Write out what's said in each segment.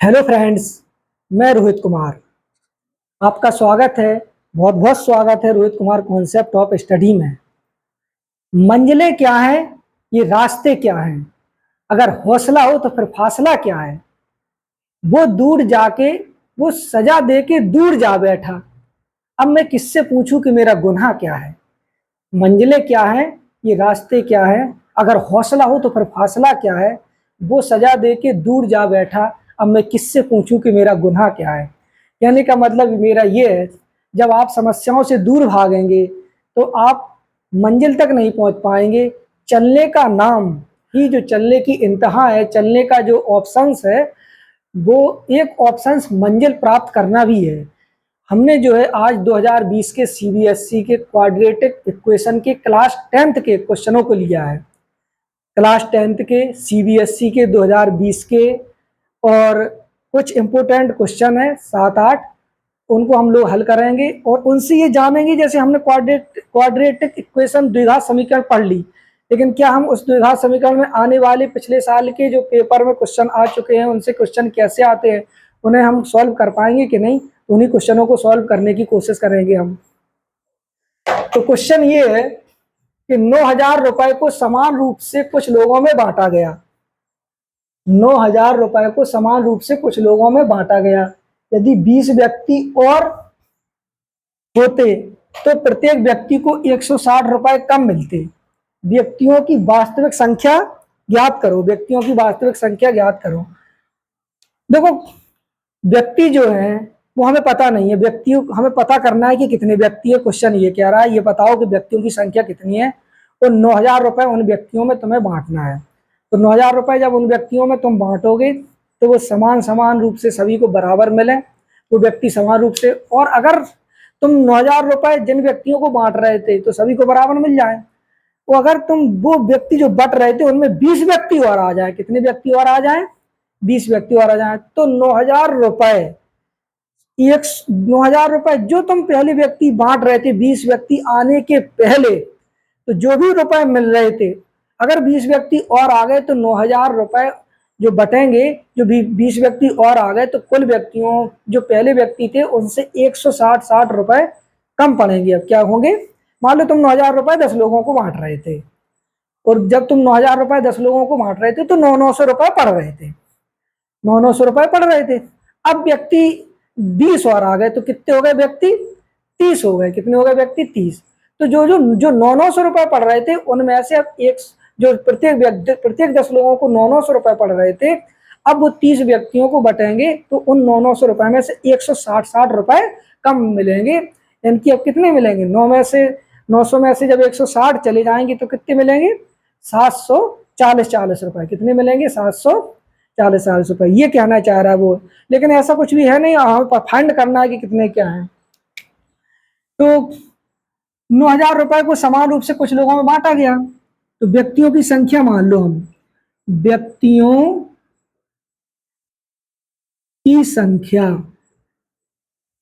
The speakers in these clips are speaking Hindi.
हेलो फ्रेंड्स, मैं रोहित कुमार। आपका स्वागत है, बहुत बहुत स्वागत है Rohit Kumar concept of study में। मंजिलें क्या हैं? ये रास्ते क्या हैं? अगर हौसला हो तो फिर फासला क्या है? वो दूर जाके वो सजा दे के दूर जा बैठा। अब मैं किससे पूछूं कि मेरा गुनाह क्या है? मंजिलें क्या हैं? ये रास्ते क्या है? अगर हौसला हो तो फिर फासला क्या है? वो सजा दे के दूर जा बैठा। अब मैं किससे पूछूं कि मेरा गुनाह क्या है? कहने का मतलब मेरा ये है, जब आप समस्याओं से दूर भागेंगे तो आप मंजिल तक नहीं पहुंच पाएंगे। चलने का नाम ही जो चलने की इंतहा है, चलने का जो ऑप्शंस है, वो एक ऑप्शंस मंजिल प्राप्त करना भी है। हमने जो है आज 2020 के सीबीएसई के क्वाड्रेटिक इक्वेशन के क्लास 10th के क्वेश्चनों को लिया है। क्लास 10th के सीबीएसई के 2020 के, और कुछ इंपोर्टेंट क्वेश्चन है 7-8, उनको हम लोग हल करेंगे और उनसे ये जानेंगे। जैसे हमने क्वाड्रेटिक इक्वेशन द्विघात समीकरण पढ़ ली, लेकिन क्या हम उस द्विघात समीकरण में आने वाले पिछले साल के जो पेपर में क्वेश्चन आ चुके हैं उनसे क्वेश्चन कैसे आते हैं, उन्हें हम सॉल्व कर पाएंगे कि नहीं? उन्हीं क्वेश्चनों को सॉल्व करने की कोशिश करेंगे हम। तो क्वेश्चन ये है कि 9,000 रुपए को समान रूप से कुछ लोगों में बांटा गया। 9,000 रुपए को समान रूप से कुछ लोगों में बांटा गया। यदि 20 व्यक्ति और होते तो प्रत्येक व्यक्ति को 160 रुपए कम मिलते। व्यक्तियों की वास्तविक संख्या ज्ञात करो। व्यक्तियों की वास्तविक संख्या ज्ञात करो। देखो, व्यक्ति जो है वो हमें पता नहीं है। व्यक्तियों हमें पता करना है कि कितने व्यक्ति है। क्वेश्चन ये कह रहा है, ये बताओ कि व्यक्तियों की संख्या कितनी है और 9,000 रुपए उन व्यक्तियों में तुम्हें बांटना है। तो 9,000 रुपए जब उन व्यक्तियों में तुम बांटोगे तो वो समान समान रूप से सभी को बराबर मिले, वो व्यक्ति समान रूप से। और अगर तुम 9,000 रुपए जिन व्यक्तियों को बांट रहे थे तो सभी को बराबर मिल जाए, तो अगर तुम वो व्यक्ति जो बट रहे थे उनमें 20 व्यक्ति और आ जाए, कितने व्यक्ति और आ जाए? 20 व्यक्ति और आ जाए, तो 9,000 रुपए, 9,000 रुपए जो तुम पहले व्यक्ति बांट रहे थे 20 व्यक्ति आने के पहले, तो जो भी रुपए मिल रहे थे, अगर 20 व्यक्ति और आ गए तो 9,000 रुपए जो बटेंगे, जो भी 20 व्यक्ति और आ गए तो कुल व्यक्तियों जो पहले व्यक्ति थे उनसे 160 रुपए कम पड़ेंगे। अब क्या होंगे? मान लो तुम 9,000 रुपए 10 लोगों को बांट रहे थे, और जब तुम 9,000 रुपए 10 लोगों को बांट रहे थे तो 900 रुपए पड़ रहे थे। 900 रुपए पड़ रहे थे। अब व्यक्ति 20 और आ गए तो कितने हो गए व्यक्ति? 30 हो गए। कितने हो गए व्यक्ति? 30। तो जो जो जो 900 रुपए पड़ रहे थे उनमें से अब एक, जो प्रत्येक 10 लोगों को 900 रुपए पड़ रहे थे, अब वो 30 व्यक्तियों को बटेंगे तो उन 900 रुपए में से 160 रुपए कम मिलेंगे। इनकी अब कितने मिलेंगे? 900 में से जब 160 चले जाएंगे तो कितने मिलेंगे? 740 रुपए। कितने मिलेंगे? 740 रुपए। ये कहना चाह रहा है वो, लेकिन ऐसा कुछ भी है नहीं, हमें फाइंड करना है कि कितने क्या है। तो 9,000 रुपए को समान रूप से कुछ लोगों में बांटा गया, तो व्यक्तियों की संख्या मान लो हम, व्यक्तियों की संख्या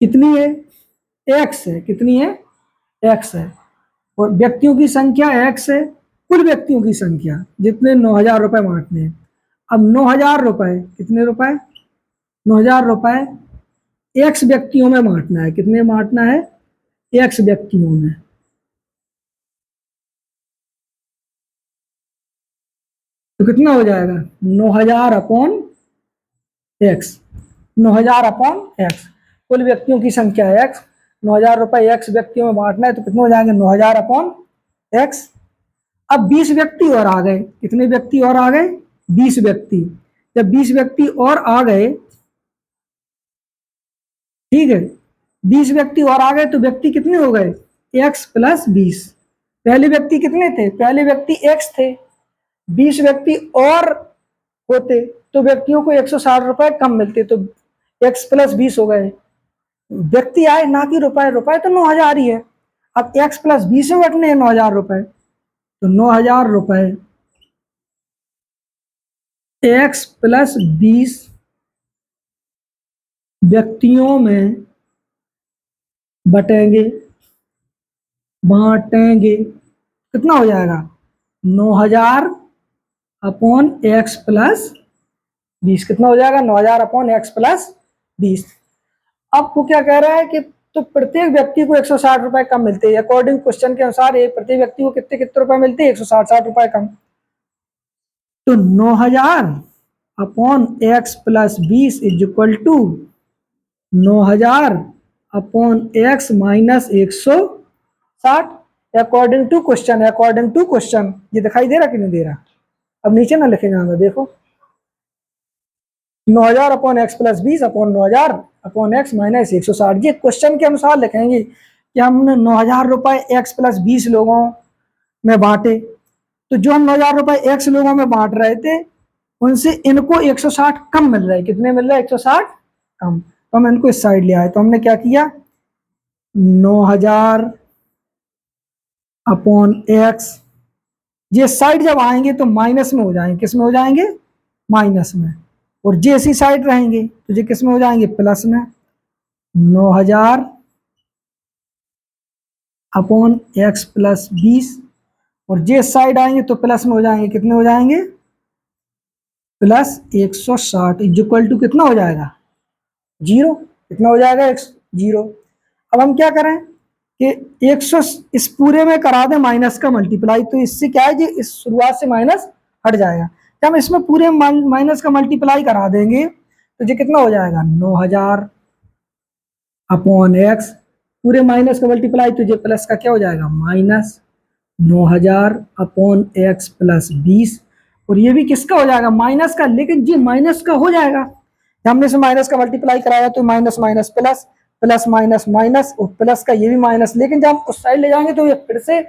कितनी है? एक्स है। कितनी है? एक्स है। और व्यक्तियों की संख्या एक्स है, कुल व्यक्तियों की संख्या जितने 9,000 रुपए बांटने हैं। अब 9,000 रुपए, कितने रुपए? 9,000 रुपए एक्स व्यक्तियों में बांटना है। कितने बांटना है? एक्स व्यक्तियों में। तो कितना हो जाएगा? 9,000 अपॉन एक्स। 9,000 अपॉन एक्स, कुल व्यक्तियों की संख्या है एक्स। 9,000 रुपए एक्स व्यक्तियों में बांटना है तो कितने हो जाएंगे? 9,000 अपॉन एक्स। अब 20 व्यक्ति और आ गए। कितने व्यक्ति और आ गए? 20 व्यक्ति। जब 20 व्यक्ति और आ गए, ठीक है, 20 व्यक्ति और आ गए तो व्यक्ति कितने हो गए? X plus 20। पहले व्यक्ति कितने थे? पहले व्यक्ति एक्स थे। 20 व्यक्ति और होते तो व्यक्तियों को 160 रुपए कम मिलते, तो एक्स प्लस 20 हो गए। व्यक्ति आए ना कि रुपए। रुपए तो 9,000 ही है। अब एक्स प्लस 20 में बटने हैं 9,000 रुपए, तो 9,000 रुपए एक्स प्लस 20 व्यक्तियों में बटेंगे, बांटेंगे। कितना हो जाएगा? 9,000 अपॉन एक्स प्लस 20 कितना हो जाएगा 9000 अपॉन एक्स प्लस 20। अब वो क्या कह रहा है कि तो प्रत्येक व्यक्ति को 160 रुपए कम मिलते हैं, अकॉर्डिंग क्वेश्चन के अनुसार एक प्रत्येक व्यक्ति को कितने कितने रुपए मिलते हैं 160 रुपए कम। तो 9000 upon x plus 20 is equal to 9000 upon x minus 160 according to question. According to question ये दिखाई दे रहा कि नहीं दे रहा? अब नीचे ना लिखे जाएंगे, देखो 9000 upon x plus 20 upon 9000 upon x minus 160। ये क्वेश्चन के अनुसार लिखेंगे कि हमने 9000 रुपए एक्स प्लस 20 लोगों में बांटे, तो जो हम 9000 रुपए एक्स लोगों में बांट रहे थे उनसे इनको 160 कम मिल रहा है। कितने मिल रहा है? 160 कम। तो हम इनको इस साइड ले आए, तो हमने क्या किया 9000 अपॉन एक्स, ये साइड जब आएंगे तो माइनस में हो जाएंगे। किस में हो जाएंगे? माइनस में। और जे इसी साइड रहेंगे तो ये किस में हो जाएंगे? प्लस में। 9000 अपॉन एक्स प्लस 20 और जे साइड आएंगे तो प्लस में हो जाएंगे। कितने हो जाएंगे? प्लस 160 इज इक्वल टू कितना हो जाएगा? 0। कितना हो जाएगा? 0। अब हम क्या करें कि 100 इस पूरे में करा दें माइनस का मल्टीप्लाई, तो इससे क्या है जी इस शुरुआत से माइनस हट जाएगा। तो हम इसमें पूरे माइनस का मल्टीप्लाई करा देंगे तो ये कितना हो जाएगा? 9000 अपॉन एक्स, पूरे माइनस का मल्टीप्लाई तो ये प्लस का क्या हो जाएगा? Minus 9000 upon x plus 20। और ये भी किसका हो जाएगा? माइनस का, लेकिन ये माइनस का हो जाएगा। हमने से माइनस का मल्टीप्लाई कराया तो minus minus plus, plus minus minus और प्लस का ये भी माइनस। लेकिन जब हम उस साइड ले जाएंगे तो ये फिर से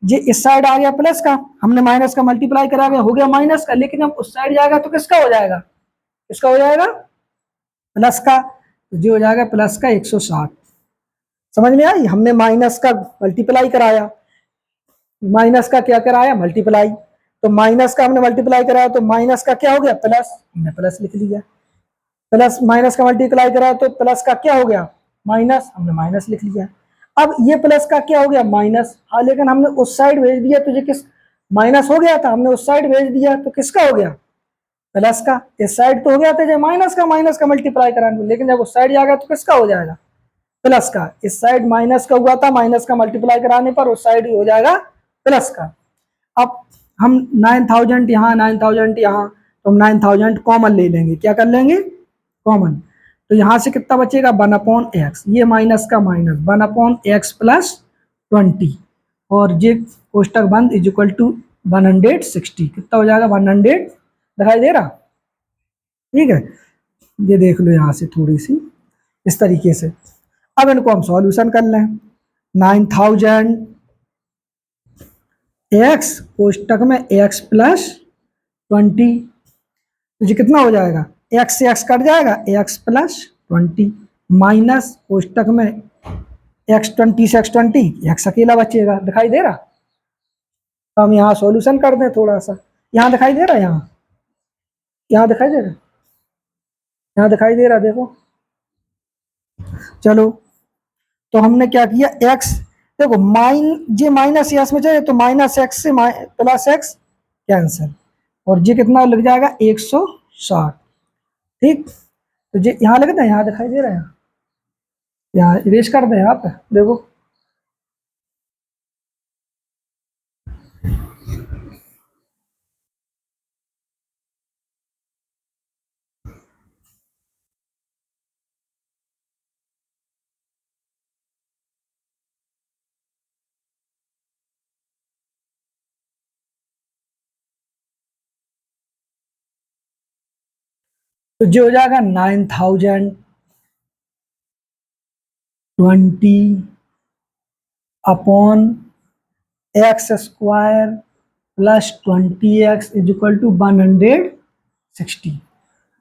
ये इस साइड आ गया प्लस का, हमने माइनस का मल्टीप्लाई करा गया हो गया माइनस का, लेकिन जब उस साइड जाएगा तो किसका हो जाएगा? किसका हो जाएगा? प्लस का। तो ये हो जाएगा प्लस का 160। समझ में आई? हमने माइनस का मल्टीप्लाई कराया, माइनस का क्या कराया? मल्टीप्लाई। तो माइनस का हमने मल्टीप्लाई कराया तो माइनस का क्या हो गया? प्लस। हमने प्लस लिख लिया। प्लस माइनस का मल्टीप्लाई कराया तो प्लस का क्या हो गया? माइनस। हमने माइनस लिख लिया। अब ये प्लस का क्या हो गया? माइनस। हाँ, लेकिन हमने उस साइड भेज दिया तो ये किस माइनस हो गया था, हमने उस साइड भेज दिया तो किसका हो गया? प्लस का। इस साइड तो हो गया था जब माइनस का मल्टीप्लाई कराने, लेकिन जब उस साइड जाएगा तो किसका हो जाएगा? प्लस का। इस साइड माइनस का हुआ था, माइनस का मल्टीप्लाई कराने पर उस साइड ही हो जाएगा प्लस का। अब हम 9000 यहाँ 9000 यहाँ, तो हम 9000 कॉमन ले लेंगे। क्या कर लेंगे? कॉमन। तो यहाँ से कितना बचेगा? 1 अपॉन एक्स, ये माइनस का माइनस 1 अपॉन एक्स प्लस 20 और ये कोष्टक बंद इज इक्वल टू 160। कितना हो जाएगा? 100। दिखाई दे रहा? ठीक है, ये देख लो यहाँ से थोड़ी सी इस तरीके से। अब इनको हम सॉल्यूशन कर लें। 9000 एक्स कोष्टक में एक्स प्लस 20, तो ये कितना हो जाएगा? एक्स से एक्स कट जाएगा, एक्स प्लस 20 माइनस कोष्टक में एक्स 20 से एक्स 20, एक्स अकेला बचेगा। दिखाई दे रहा? तो हम यहाँ सॉल्यूशन कर दें थोड़ा सा। यहाँ दिखाई दे रहा है? यहाँ दिखाई दे रहा? यहाँ दिखाई दे रहा? देखो, चलो तो हमने क्या किया? एक्स देखो ये माइनस एक्स में जाए तो माइनस एक्स से प्लस एक्स कैंसिल और ये कितना लग जाएगा? 160। ठीक, तो ये यहाँ लगता है, यहाँ दिखाई दे रहा है, यहाँ इरेज कर दें। यहाँ पे देखो, तो जो हो जाएगा 9020 upon x square plus 20x is equal to 160।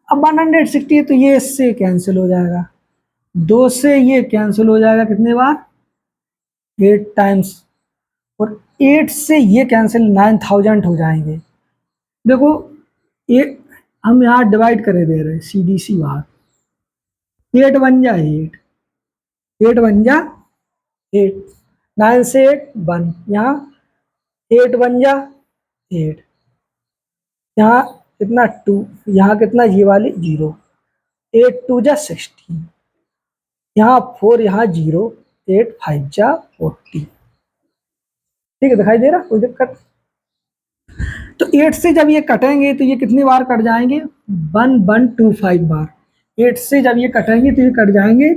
अब 160 है तो ये इससे कैंसिल हो जाएगा, 2 से ये कैंसिल हो जाएगा कितने बार? 8 टाइम्स। और 8 से ये कैंसिल 9000 हो जाएंगे। देखो ये हम यहाँ डिवाइड करे दे रहे हैं, सीधी सी बात। 8 बन जा 8, 8 बन जा 8, 9 से 8 1, यहाँ 8 बन जा 8, यहाँ कितना 2, यहाँ कितना ये वाली 0, 8 2 जा 16, यहाँ 4, यहाँ 0, 8 5 जा 40। ठीक है, दिखाई दे रहा, कोई दिक्कत? तो 8 से जब ये कटेंगे तो ये कितनी बार कट जाएंगे? 1125 बार। 8 से जब ये कटेंगे तो ये कट जाएंगे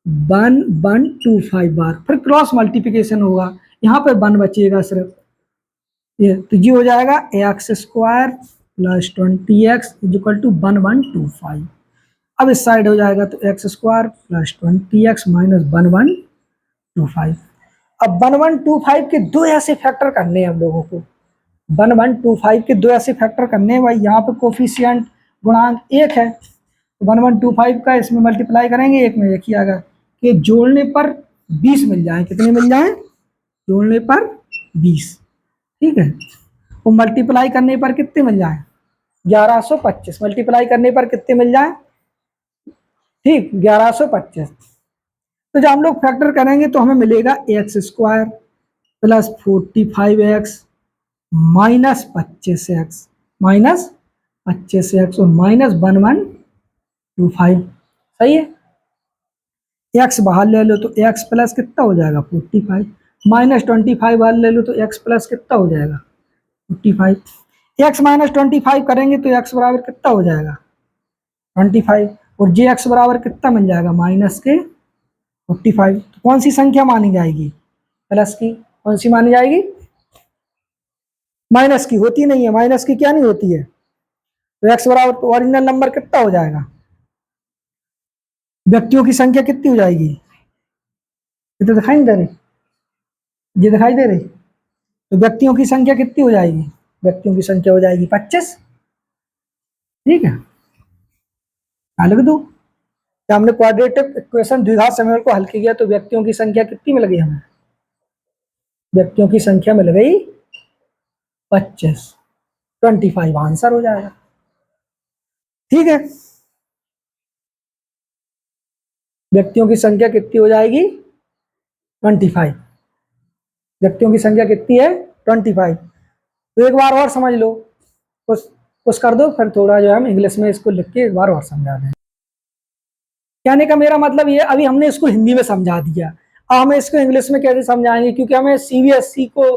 1125 बार। फिर क्रॉस मल्टीप्लिकेशन होगा, यहाँ पे 1 बचेगा सिर्फ, ये तो ये हो जाएगा x square plus 20x equal to 1125। अब इस साइड हो जाएगा तो x square plus 20x minus 1125। अब 1125 के दो ऐसे फैक्टर करने हैं हम लोगों को, 1125 के दो ऐसे फैक्टर करने हैं भाई। यहाँ पे कोफिशिएंट गुणांक 1 है, तो 1125 का इसमें मल्टीप्लाई करेंगे, एक में एक ही आएगा कि जोड़ने पर 20 मिल जाए। कितने मिल जाए? जोड़ने पर 20। ठीक है, वो मल्टीप्लाई करने पर कितने मिल जाए? 1125। मल्टीप्लाई करने पर कितने मिल जाए? ठीक, 1125। तो जब हम लोग फैक्टर करेंगे तो हमें मिलेगा x square plus 45x minus 25x minus 25x और माइनस 1125। सही है, x बाहर ले लो तो x प्लस कितना हो जाएगा? 45, माइनस 25 बाहर ले लो तो x प्लस कितना हो जाएगा? 45। x माइनस 25 करेंगे तो x बराबर कितना हो जाएगा? 25, और जे एक्स बराबर कितना मिल जाएगा? माइनस के 45। तो कौन सी संख्या मानी जाएगी? प्लस की। कौन सी मानी जाएगी? माइनस की। होती नहीं है, माइनस की क्या नहीं होती है। तो एक्स बराबर तो ओरिजिनल नंबर कितना हो जाएगा? व्यक्तियों की संख्या कितनी हो जाएगी? ये तो दिखाई नहीं दे रही, ये दिखाई दे रही। तो व्यक्तियों की संख्या कितनी हो जाएगी? व्यक्तियों की संख्या हो जाएगी 25। ठीक है, लिख दो। जब हमने क्वाड्रेटिक इक्वेशन द्विघात समीकरण को हल किया तो व्यक्तियों की संख्या कितनी मिल गई हमें? व्यक्तियों की संख्या मिल गई 25, 25 आंसर हो जाएगा। ठीक है, व्यक्तियों की संख्या कितनी हो जाएगी? 25। व्यक्तियों की संख्या कितनी है? 25। तो एक बार और समझ लो, कुछ कर दो, फिर थोड़ा जो है हम इंग्लिश में इसको लिख के एक बार और समझा दें। कहने का मेरा मतलब ये, अभी हमने इसको हिंदी में समझा दिया, अब हमें इसको इंग्लिश में कैसे समझाएंगे, क्योंकि हमें सीबीएसई को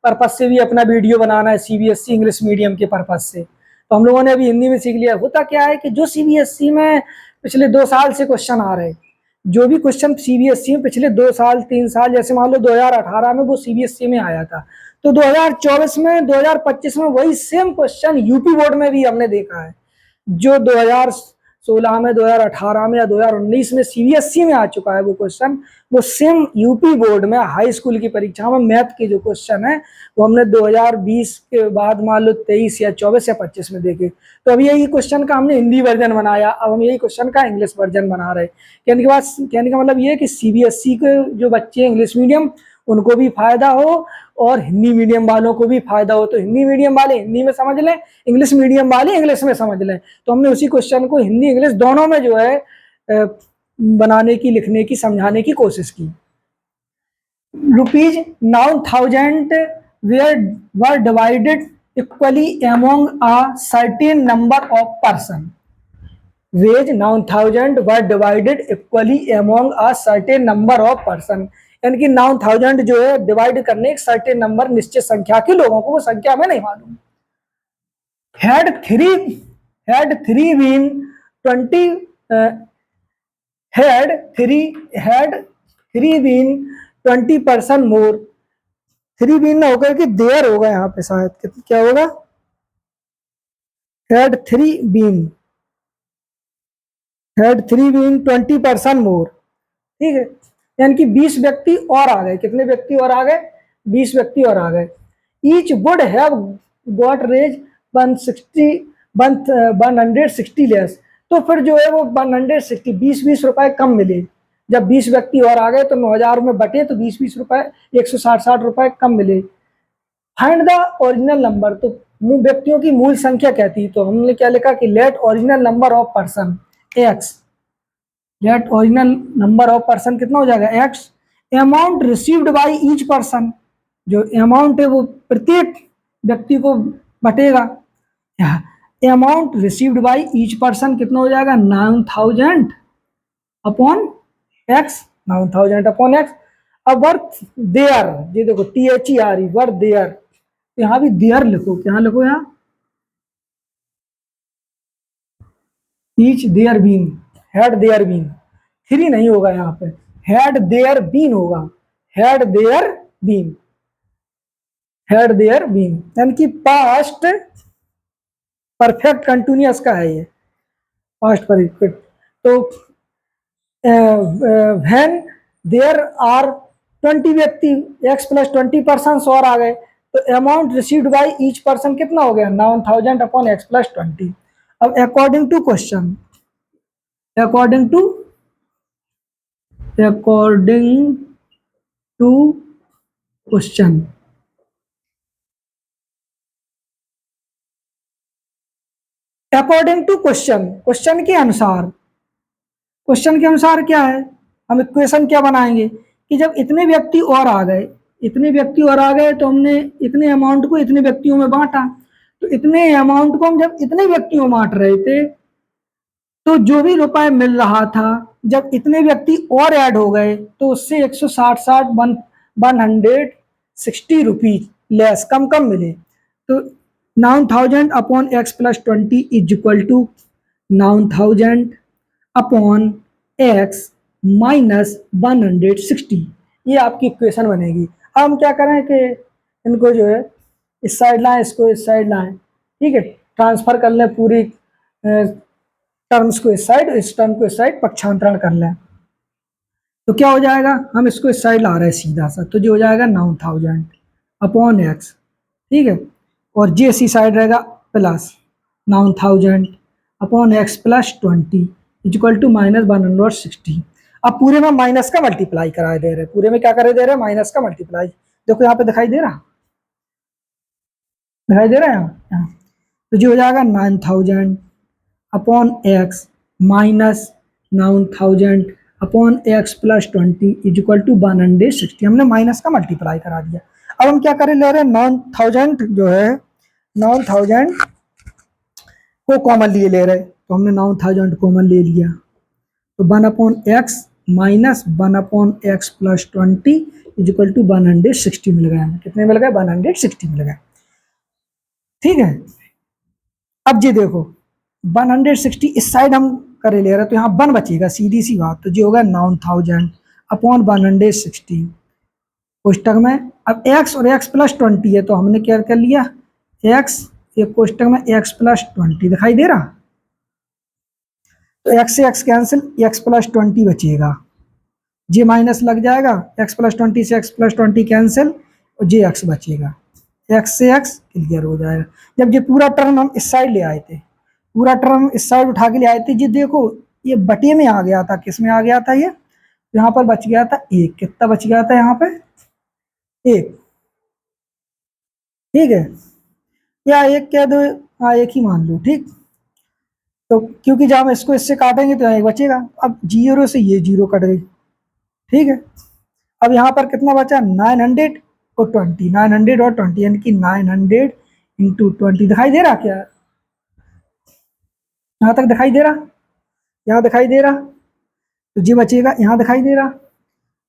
पर्पज से भी अपना वीडियो बनाना है, सीबीएसई इंग्लिश मीडियम के पर्पज से। तो हम लोगों ने अभी हिंदी में सीख लिया। होता क्या है कि जो सीबीएसई में पिछले 2 साल से क्वेश्चन आ रहे हैं, जो भी क्वेश्चन सीबीएसई में पिछले 2 साल 3 साल, जैसे मान लो 2018 में वो सीबीएसई में आया था, तो 2024 में 2025 में वही सेम क्वेश्चन यूपी बोर्ड में भी हमने देखा है। जो 2016 में, 2018 में या 2019 में सीबीएसई में आ चुका है वो क्वेश्चन, वो सेम यूपी बोर्ड में हाई स्कूल की परीक्षा में मैथ के जो क्वेश्चन है वो हमने 2020 के बाद मान लो 23 या 24 या 25 में देखे। तो अभी यही क्वेश्चन का हमने हिंदी वर्जन बनाया, अब हम यही क्वेश्चन का इंग्लिश वर्जन बना रहे। कहने का मतलब ये है कि सीबीएसई के जो बच्चे इंग्लिश मीडियम, उनको भी फायदा हो और हिंदी मीडियम वालों को भी फायदा हो। तो हिंदी मीडियम वाले हिंदी में समझ लें, इंग्लिश मीडियम वाले इंग्लिश में समझ लें। तो हमने उसी क्वेश्चन को हिंदी इंग्लिश दोनों में जो है बनाने की, लिखने की, समझाने की कोशिश की। ₹9,000 were divided equally among a certain number of person. Wage 9,000 were divided equally among a certain number of person. यानी कि 9,000 जो है डिवाइड करने एक सर्टेन नंबर, निश्चित संख्या के लोगों को, वो संख्या में नहीं मालूम। had three been 20 had three been 20% more, 3 been ना होकर कि देयर होगा यहाँ पे, शायद क्या होगा? had three been 20% more। ठीक है, यानी कि 20 व्यक्ति और आ गए। कितने व्यक्ति और आ गए? 20 व्यक्ति और आ गए। ईच वुड हैव गॉट रेज 160 लेस। तो फिर जो है वो 160 20 रुपए कम मिले। जब 20 व्यक्ति और आ गए तो 9,000 में बटे तो 20 रुपए 160 रुपए कम मिले। Find the original number. तो व्यक्तियों की मूल संख्या क्या थी? तो हमने क्या लिखा कि let original number of person x. Let original number of person कितना हो जाएगा? X. Amount received by each person, जो अमाउंट है वो प्रत्येक व्यक्ति को बटेगा। Amount received by each person कितना हो जाएगा 9000 अपॉन एक्स, 9000 अपॉन एक्स। अब वर्थ देयर, ये देखो THERE वर्थ देयर, यहाँ भी देयर लिखो, क्या लिखो यहाँ each there been, had there been, 3 नहीं होगा यहाँ पे, हैड देयर बीन होगा, had there been, had there been, यानी कि पास्ट परफेक्ट कंटिन्यूअस का है ये, पास्ट परफेक्ट। तो व्हेन देयर आर 20 व्यक्ति, एक्स प्लस 20 पर्सन और आ गए, तो amount received by each person कितना हो गया 9000 अपॉन एक्स प्लस 20। अब according to question, according to question, according to question, question के अनुसार, क्वेश्चन के अनुसार क्या है, हम इक्वेशन क्या बनाएंगे कि जब इतने व्यक्ति और आ गए, इतने व्यक्ति और आ गए तो हमने इतने अमाउंट को इतने व्यक्तियों में बांटा, तो इतने अमाउंट को हम जब इतने व्यक्तियों में बांट रहे थे तो जो भी रुपए मिल रहा था, जब इतने व्यक्ति और ऐड हो गए तो उससे 160 रुपीज लेस, कम कम मिले। तो 9000 upon x plus 20 is equal to 9000 upon x minus 160, ये आपकी इक्वेशन बनेगी। अब हम क्या करें कि इनको जो है इस साइड लाएं, इसको इस साइड लाएं, ठीक है, ट्रांसफर कर लें पूरी टर्म्स को इस साइड, इस टर्म को इस साइड पक्षांतरण कर लें, तो क्या हो जाएगा, हम इसको इस साइड ला रहे हैं सीधा सा, तो जो हो जाएगा 9000 अपॉन एक्स, ठीक है, और जे इसी साइड रहेगा plus 9000 upon x plus 20 equal to minus 160। अब पूरे में माइनस का मल्टीप्लाई करा दे रहे, पूरे में क्या करे दे रहे हैं, माइनस का मल्टीप्लाई, देखो यहाँ पे दिखाई दे रहा, दिखाई दे रहा है यहाँ, तो जो हो जाएगा 9000 upon x minus 9000 upon x plus 20 is equal to 160, हमने माइनस का मल्टीप्लाई करा दिया। अब हम क्या करें, ले रहे हैं 9000 जो है 9000 को कॉमन लिए ले रहे, तो हमने 9000 कॉमन ले लिया, तो 1 upon x minus 1 upon x plus 20 is equal to 160 मिल गया, कितने मिल गए 160 मिल गए, ठीक है। अब जी देखो 160 इस साइड हम करे ले रहे, तो यहाँ 1 बचेगा, सीधी सी बात, तो जो होगा 9000 अपॉन 160 कोष्टक में। अब x और x प्लस 20 है, तो हमने क्या कर लिया, x एक कोष्टक में x प्लस 20 दिखाई दे रहा, तो x से x कैंसिल, x प्लस 20 बचेगा, जे माइनस लग जाएगा, x प्लस 20 से x प्लस 20 कैंसिल, और जे x बचेगा, x से x क्लियर हो जाएगा। जब ये पूरा टर्म हम इस साइड ले आए थे, पूरा टर्म इस साइड उठा के ले आए थे, ये देखो ये बटे में आ गया था, किस में आ गया था, ये यहाँ पर बच गया था एक, कितना बच गया था यहाँ पे एक, ठीक है, या एक कह दो, हाँ एक ही मान लो, ठीक, तो क्योंकि जब हम इसको इससे काटेंगे तो यहाँ एक बचेगा, अब 0 से ये 0 कट गई, ठीक है। अब यहाँ पर कितना बचा 900 और 20, 900 और 20 यानी कि 900 इंटू 20, दिखाई दे रहा क्या, यहाँ तक दिखाई दे रहा, यहाँ दिखाई दे रहा, तो जी बचेगा, यहाँ दिखाई दे रहा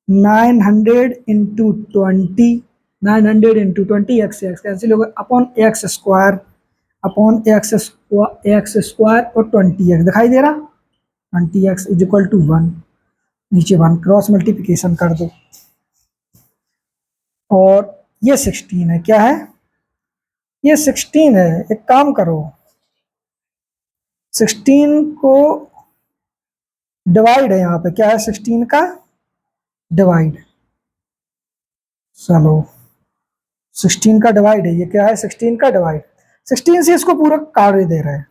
900 into 20, 900 into 20 x x cancel होगा, upon x square, upon x square और 20x दिखाई दे रहा, 20x इज इक्वल टू 1, नीचे 1 क्रॉस मल्टीप्लिकेशन कर दो, और ये 16 है, क्या है, ये 16 है। एक काम करो, 16 को डिवाइड है, यहाँ पे क्या है 16 का डिवाइड, चलो 16 का डिवाइड है, ये क्या है 16 का डिवाइड, 16 से इसको पूरा काट दे रहे हैं,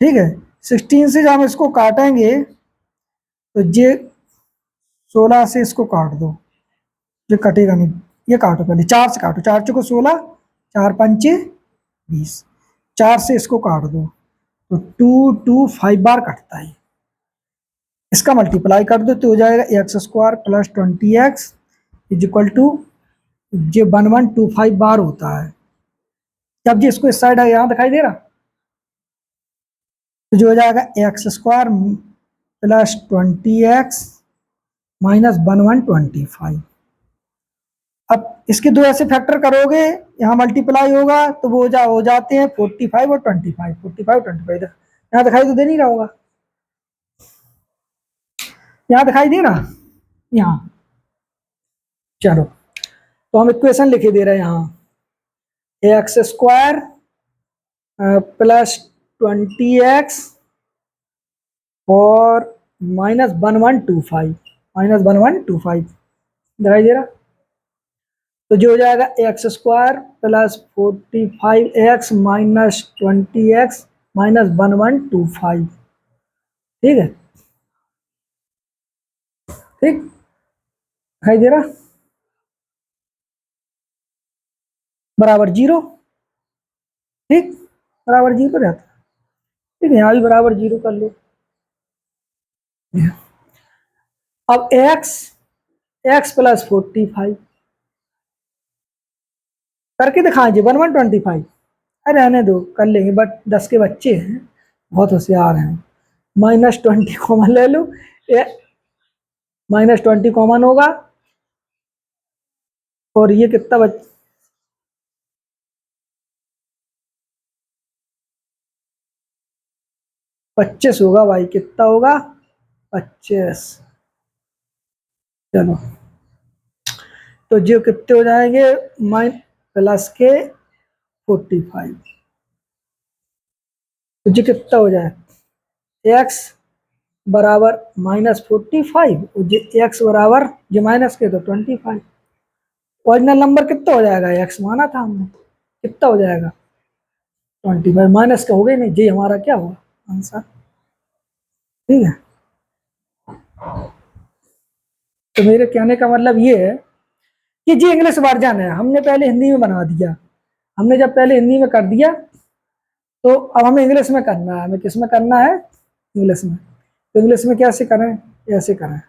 ठीक है, 16 से जब हम इसको काटेंगे तो ये 16 से इसको काट दो, ये कटेगा नहीं, ये काटो पहले, 4 से काटो, 4 चौको 16, 4 पंचे 20, 4 से इसको काट दो, तो 2 2 5 बार कटता है, इसका मल्टीप्लाई कर दो तो हो जाएगा x square plus 20x is equal to, ये 1125 बार होता है। जब जी इसको इस साइड है, यहाँ दिखाई दे रहा, तो जो हो जाएगा x square plus 20x minus 1125। अब इसके दो ऐसे फैक्टर करोगे, यहाँ मल्टीप्लाई होगा तो वो हो जाते हैं 45 और 25, 45 25। यहाँ दिखाई तो दे नहीं रहा होगा, यहाँ दिखाई दे रहा, यहाँ चलो तो हम इक्वेशन लिखे दे रहे हैं यहाँ, एक्स स्क्वायर प्लस 20x और माइनस 1125, माइनस 1125 दिखाई दे रहा। तो जो हो जाएगा x square plus 45x minus 20x minus 1125। ठीक है, ठीक दिखाई दे रहा, बराबर जीरो। ठीक, बराबर जीरो रहता है। ठीक है, यहाँ भी बराबर जीरो कर लो। अब एक्स प्लस 45 करके दिखाएं जी, 1125। अरे रहने दो, कर लेंगे, बट 10 के बच्चे हैं, बहुत होशियार हैं। माइनस 20 कॉमन ले लो, माइनस 20 कॉमन होगा और ये कितना 25 होगा भाई, कितना होगा 25। चलो तो जो कितने हो जाएंगे, माइन प्लस के 45। तो जो कितना हो जाए, एक्स बराबर माइनस 45 और जो एक्स बराबर जो माइनस के तो 25। ओरिजिनल नंबर कितना हो जाएगा, एक्स माना था हमने, कितना हो जाएगा 25, माइनस का हो गई नहीं जी, हमारा क्या हुआ आंसर। ठीक है, तो मेरे कहने का मतलब ये है कि जी इंग्लिश वर्जन है, हमने पहले हिंदी में बना दिया। हमने जब पहले हिंदी में कर दिया तो अब हमें इंग्लिश में करना है। हमें किस में करना है, इंग्लिश में। तो इंग्लिश में कैसे करें, ऐसे करें।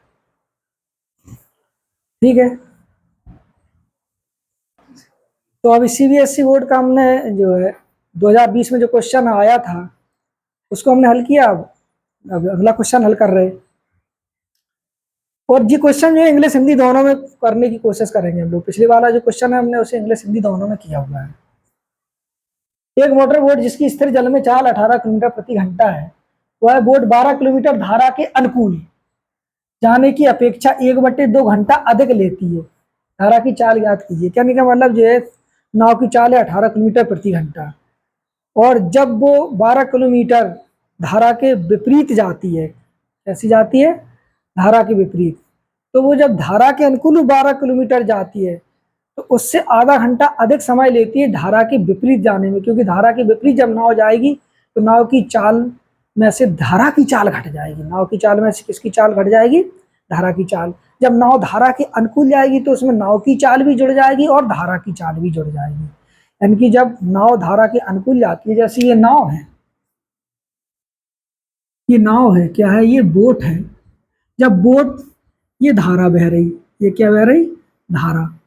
ठीक है, तो अभी सीबीएसई बोर्ड का हमने जो है 2020 में जो क्वेश्चन आया था उसको हमने हल किया। अब अगला क्वेश्चन हल कर रहे हैं, और जी क्वेश्चन जो है इंग्लिश हिंदी दोनों में करने की कोशिश करेंगे हम लोग। पिछली वाला जो क्वेश्चन है हमने उसे इंग्लिश हिंदी दोनों में किया हुआ है। एक मोटर बोट जिसकी स्थिर जल में चाल 18 किलोमीटर प्रति घंटा है, वह बोट 12 किलोमीटर धारा के अनुकूल जाने की अपेक्षा 1/2 घंटा अधिक लेती है। धारा की चाल याद कीजिए, कहने का मतलब जो है नाव की चाल है 18 किलोमीटर प्रति घंटा, और जब वो 12 किलोमीटर धारा के विपरीत जाती है, कैसी जाती है, धारा के विपरीत, तो वो जब धारा के अनुकूल 12 किलोमीटर जाती है तो उससे आधा घंटा अधिक समय लेती है धारा के विपरीत जाने में, क्योंकि धारा के विपरीत जब नाव जाएगी तो नाव की चाल में से धारा की चाल घट जाएगी। नाव की चाल में से किसकी चाल घट जाएगी, धारा की चाल। जब नाव धारा के अनुकूल जाएगी तो उसमें नाव की चाल भी जुड़ जाएगी और धारा की चाल भी जुड़ जाएगी। यानी कि जब नाव धारा के अनुकूल जाती है, जैसे ये नाव है, ये नाव है, क्या है, ये बोट है। जब बोट, ये धारा बह रही, ये क्या बह रही, धारा।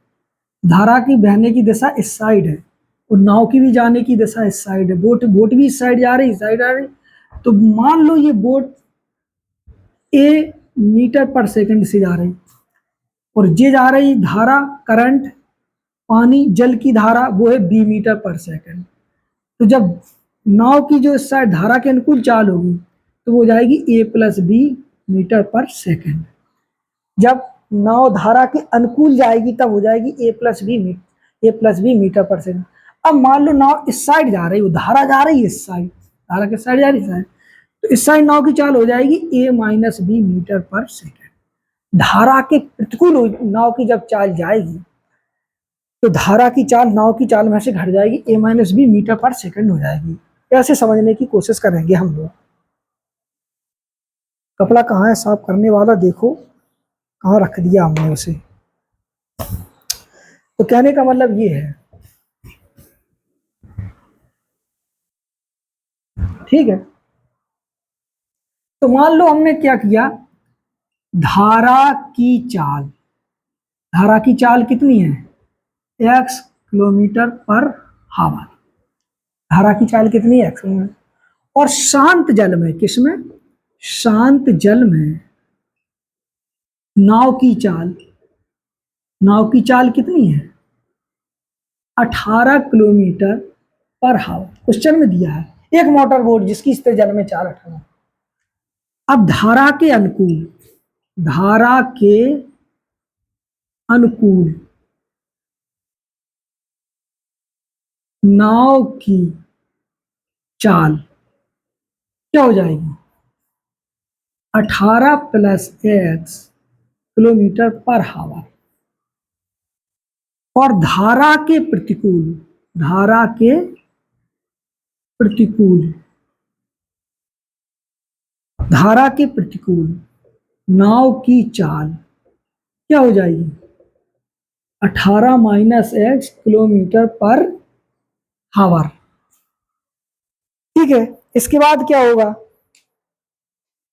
धारा की बहने की दिशा इस साइड है और नाव की भी जाने की दिशा इस साइड है। बोट बोट भी इस साइड जा रही, इस साइड आ रही। तो मान लो ये बोट ए मीटर पर सेकंड से जा रही और ये जा रही धारा, करंट, पानी, जल की धारा वो है बी मीटर पर सेकंड। तो जब नाव की जो इस साइड धारा के अनुकूल चाल होगी तो वो जाएगी ए प्लस बी मीटर पर सेकंड। जब नाव धारा के अनुकूल जाएगी तब हो जाएगी ए प्लस बी मीटर पर सेकंड। अब मान लो नाव इस साइड जा रही है, धारा जा रही है इस साइड, धारा किस साइड जा रही है, तो इस साइड नाव की चाल हो जाएगी ए माइनस बी मीटर पर सेकंड। धारा के प्रतिकूल नाव की जब चाल जाएगी तो धारा की चाल नाव की चाल में से घट जाएगी, ए माइनस बी मीटर पर सेकंड हो जाएगी। ऐसे समझने की कोशिश करेंगे हम लोग। कपड़ा कहाँ है साफ करने वाला, देखो कहाँ रख दिया हमने उसे। तो कहने का मतलब ये है, ठीक है। तो मान लो हमने क्या किया, धारा की चाल, धारा की चाल कितनी है, x किलोमीटर पर हावर। धारा की चाल कितनी है, x। और शांत जल में, किसमें, शांत जल में नाव की चाल, नाव की चाल कितनी है, 18 किलोमीटर पर हावर। क्वेश्चन में दिया है एक मोटर बोट जिसकी स्थिर जल में चाल 18। अब धारा के अनुकूल, धारा के अनुकूल नाव की चाल क्या हो जाएगी, 18 प्लस x किलोमीटर पर हावर। और धारा के प्रतिकूल, धारा के प्रतिकूल, धारा के प्रतिकूल नाव की चाल क्या हो जाएगी, 18 माइनस एक्स किलोमीटर पर हावर। ठीक है, इसके बाद क्या होगा,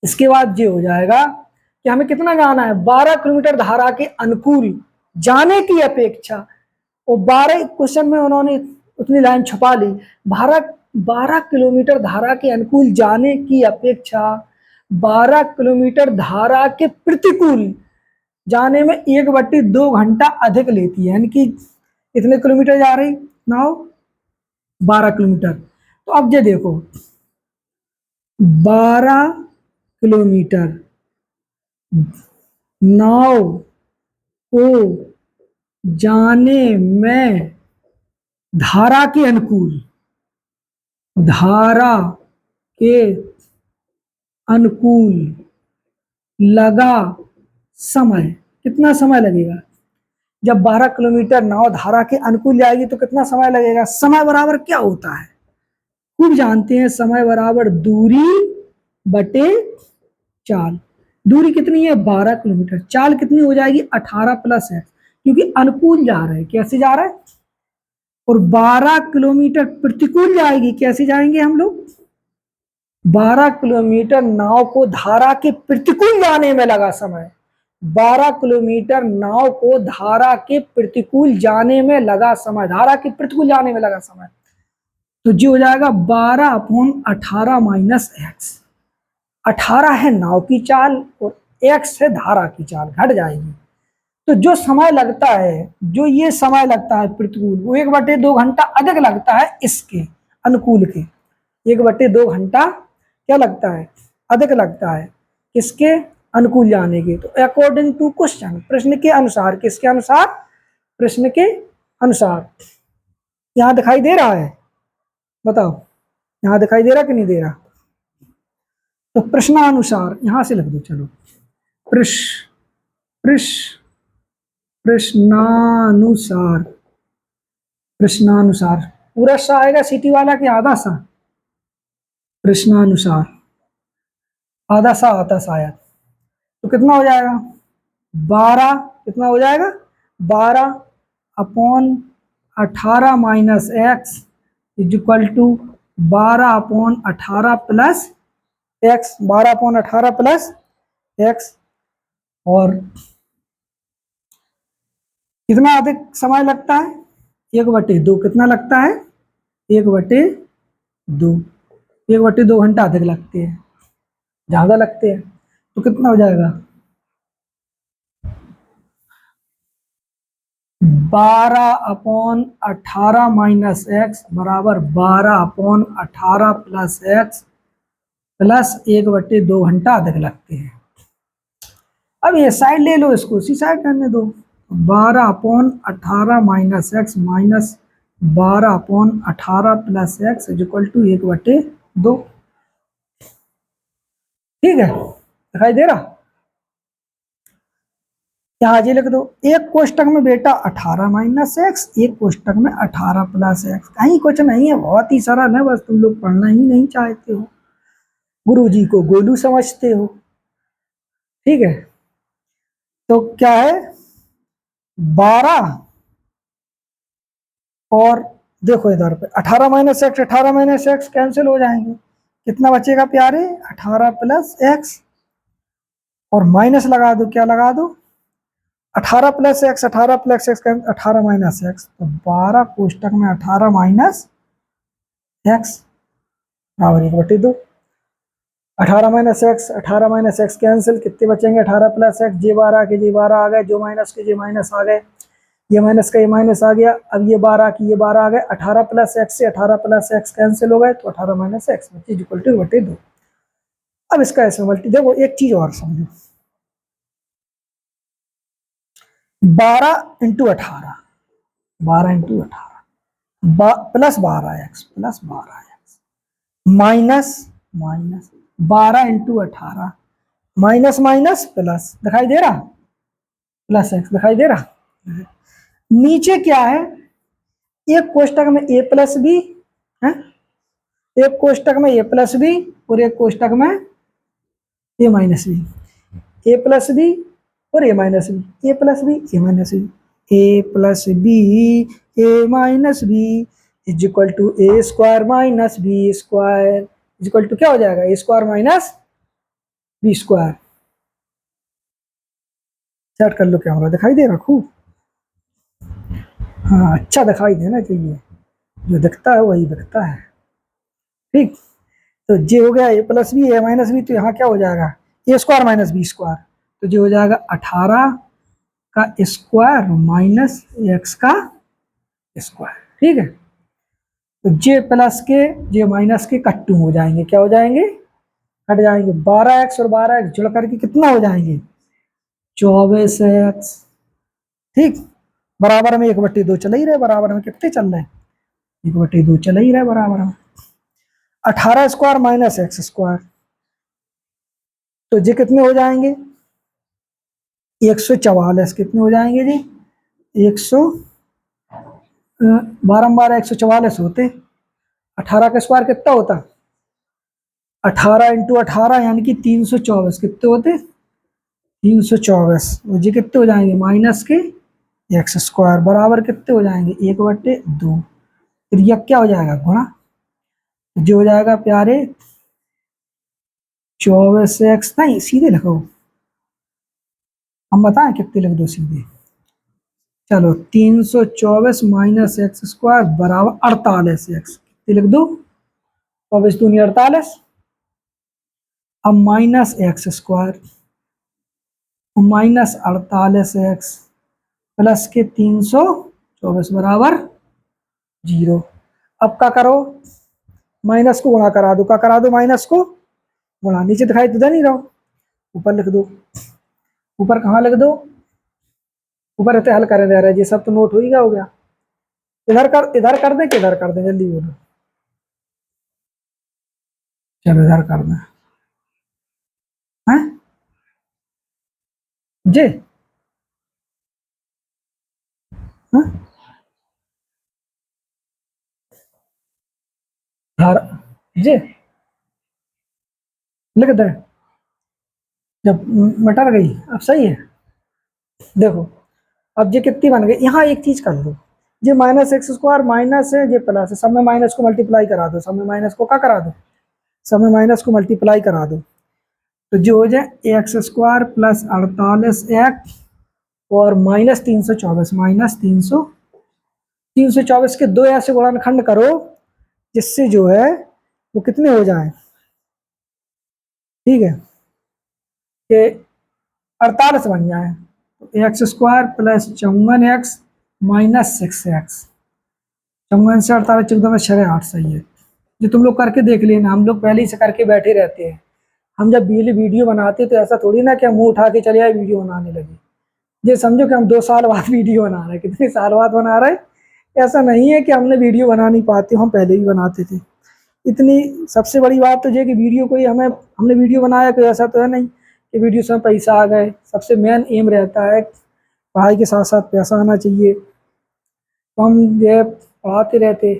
इसके बाद ये हो जाएगा कि हमें कितना जाना है, 12 किलोमीटर धारा के अनुकूल जाने की अपेक्षा। और 12 क्वेश्चन में उन्होंने उतनी लाइन छुपा ली, 12 किलोमीटर धारा के अनुकूल जाने की अपेक्षा 12 किलोमीटर धारा के प्रतिकूल जाने में 1/2 घंटा अधिक लेती है। यानी कि इतने किलोमीटर जा रही नाव, 12 किलोमीटर। तो अब ये देखो 12 किलोमीटर नाव को जाने में धारा के अनुकूल, धारा के अनुकूल लगा समय, कितना समय लगेगा, जब 12 किलोमीटर नाव धारा के अनुकूल जाएगी तो कितना समय लगेगा। समय बराबर क्या होता है, खूब जानते हैं, समय बराबर दूरी बटे चाल। दूरी कितनी है, 12 किलोमीटर, चाल कितनी हो जाएगी 18 प्लस एक्स, क्योंकि अनुकूल जा रहे हैं, कैसे जा रहा है, और 12 किलोमीटर प्रतिकूल जाएगी, कैसे जाएंगे हम लोग, 12 किलोमीटर नाव को धारा के प्रतिकूल जाने में लगा समय, 12 किलोमीटर नाव को धारा के प्रतिकूल जाने में लगा समय, धारा के प्रतिकूल जाने में लगा समय। तो जो हो जाएगा 12/18 माइनस एक्स। 18 है नाव की चाल और एक्स है धारा की चाल, घट जाएगी। तो जो समय लगता है, जो ये समय लगता है प्रतिकूल, वो 1/2 घंटा अधिक लगता है इसके अनुकूल के, 1/2 घंटा क्या लगता है, अधिक लगता है किसके, अनुकूल जाने के। तो अकॉर्डिंग टू क्वेश्चन, प्रश्न के अनुसार, किसके अनुसार, प्रश्न के अनुसार। यहां दिखाई दे रहा है, बताओ यहां दिखाई दे रहा कि नहीं दे रहा। तो प्रश्नानुसार यहां से लिख दो, चलो प्रश्नानुसार, प्रश्नानुसार पूरा सा आएगा सिटी वाला कि आधा सा, प्रश्नानुसार आधा सा आता शायद। तो कितना हो जाएगा 12, कितना हो जाएगा 12/18 minus x is equal to 12/18 plus x, 12/18 plus x. और कितना अधिक समय लगता है, 1/2, कितना लगता है 1/2, 1/2 घंटा अधिक लगते हैं, ज्यादा लगते हैं। तो कितना हो जाएगा 12/18 माइनस एक्स बराबर 12/18 प्लस एक्स प्लस 1/2 घंटा अधिक लगते हैं। अब ये साइड ले लो, इसको उसी साइड करने दो, 12/18 minus x minus 12/18 plus x is equal to 1/2। ठीक है, दिखाई दे रहा, यहाँ जी लिख दो, एक कोष्टक में बेटा 18 माइनस एक्स, एक कोष्टक में 18 प्लस एक्स। कहीं कुछ नहीं है, बहुत ही सरल है, बस तुम लोग पढ़ना ही नहीं चाहते हो, गुरुजी को गोलू समझते हो। ठीक है, तो क्या है 12 और देखो इधर पे 18 minus x, 18 minus x cancel हो जाएंगे, कितना बचेगा प्यारे 18 प्लस एक्स, और माइनस लगा दो, क्या लगा दो 18 plus x, 18 plus x 18 minus x. तो 12 कोष्टक में 18 माइनस एक्स बराबर 1/2। 18 minus x, 18 minus x cancel, कितने बचेंगे? 18 प्लस एक्स, जे 12 के जे 12 आ गए, जो माइनस के जे माइनस आ गए, ये माइनस का ये माइनस आ गया। अब ये 12 की ये 12 आ गए, 18 प्लस एक्स से 18 प्लस एक्स कैंसिल हो गए, तो 18 माइनस एक्स इक्वल टू 1/2। अब इसका ऐसे मल्टी, देखो एक चीज और समझो, 12 into 18, 12 into 18 plus 12 x, plus 12 x minus, minus 12 into 18 minus minus plus, दिखाई दे रहा? प्लस एक्स दिखाई दे रहा? नीचे क्या है? एक कोष्टक में ए प्लस बी है, एक कोष्टक में ए प्लस बी और एक कोष्टक में a minus b, a plus b और a minus b, a plus b a minus b, a plus b a minus b is equal to a square minus b square is equal to क्या हो जाएगा? A square minus b square. Set कर लो, क्या होगा? दिखाई दे रहा खूब? हाँ, अच्छा दिखाई देना चाहिए, जो दिखता है वही दिखता है। ठीक, तो जे हो गया ए plus b a minus B, तो यहाँ क्या हो जाएगा? A square minus b square, तो जो हो जाएगा 18 का स्क्वायर माइनस एक्स का स्क्वायर। ठीक है, तो जे प्लस के जे माइनस के कट्टू हो जाएंगे, क्या हो जाएंगे? कट जाएंगे। 12 एक्स और 12 एक्स जुड़ करके कितना हो जाएंगे? 24 एक्स। ठीक, बराबर में 1/2 चल ही रहे, बराबर में कितने चल रहे हैं? 1/2 चल ही रहे बराबर में। 18 स्क्वायर माइनस एक्स स्क्वायर, तो ये कितने हो जाएंगे? 144। कितने हो जाएंगे जी? 100, बारम्बार 144 होते। 18 का स्क्वायर कितना होता? 18 इंटू 18 यानी कि 324। कितने होते? 324। जी कितने हो जाएंगे? माइनस के एक्स स्क्वायर बराबर कितने हो जाएंगे? 1/2। फिर यह क्या हो जाएगा? गुणा, जो हो जाएगा प्यारे 24 एक्स, नहीं सीधे लिखो, हम बताएं कितने लिख दो सीधे। चलो 324 माइनस एक्स स्क्वायर बराबर 48 एक्स, कितने लिख दो? 24 दूनी 48। अब minus x square minus 48 x plus के 324 बराबर 0। अब क्या करो? माइनस को गुणा करा दो, क्या करा दो? माइनस को गुणा, नीचे दिखाई तो दे नहीं रहा, ऊपर लिख दो। ऊपर कहाँ लिख दो? ऊपर रहते हल करे रह रहे, ये सब तो नोट हो ही हो गया। इधर कर दे कि इधर कर दे? जल्दी बोलो। चलो इधर कर दे हैं जी। हाँ? धार जी लिख दे। जब मटर गई, अब सही है। देखो, अब ये कितनी बन गई? यहाँ एक चीज कर लो, ये माइनस एक्स स्क्वायर माइनस है, ये प्लस है, सब में माइनस को मल्टीप्लाई करा दो, सब में माइनस को क्या करा दो? सब में माइनस को मल्टीप्लाई करा दो, तो जो हो जाए एक्स स्क्वायर प्लस 48 एक्स और माइनस 324, माइनस 324 के दो ऐसे गुणनखंड करो जिससे जो है वो कितने हो जाए? ठीक है, कि 48 बन जाए, तो x square plus 54 x minus 6 x. 54 से 48, 14 में 6 8 सही है। जो तुम लोग करके देख लेना, हम लोग पहले ही से करके बैठे रहते हैं। हम जब वीडियो बनाते तो ऐसा थोड़ी ना कि हम मुंह उठा के चले आए वीडियो बनाने लगे। ये समझो कि हम 2 साल बाद वीडियो बना रहे हैं, कितने साल बाद बना रहे हैं। ऐसा नहीं है कि हमने वीडियो बना नहीं पाते, हम पहले भी बनाते थे। इतनी सबसे बड़ी बात तो ये कि वीडियो कोई हमने वीडियो बनाया, कोई ऐसा तो है नहीं कि वीडियो से पैसा आ गए। सबसे मेन एम रहता है पढ़ाई के साथ साथ पैसा आना चाहिए, तो हम ये पढ़ाते रहते।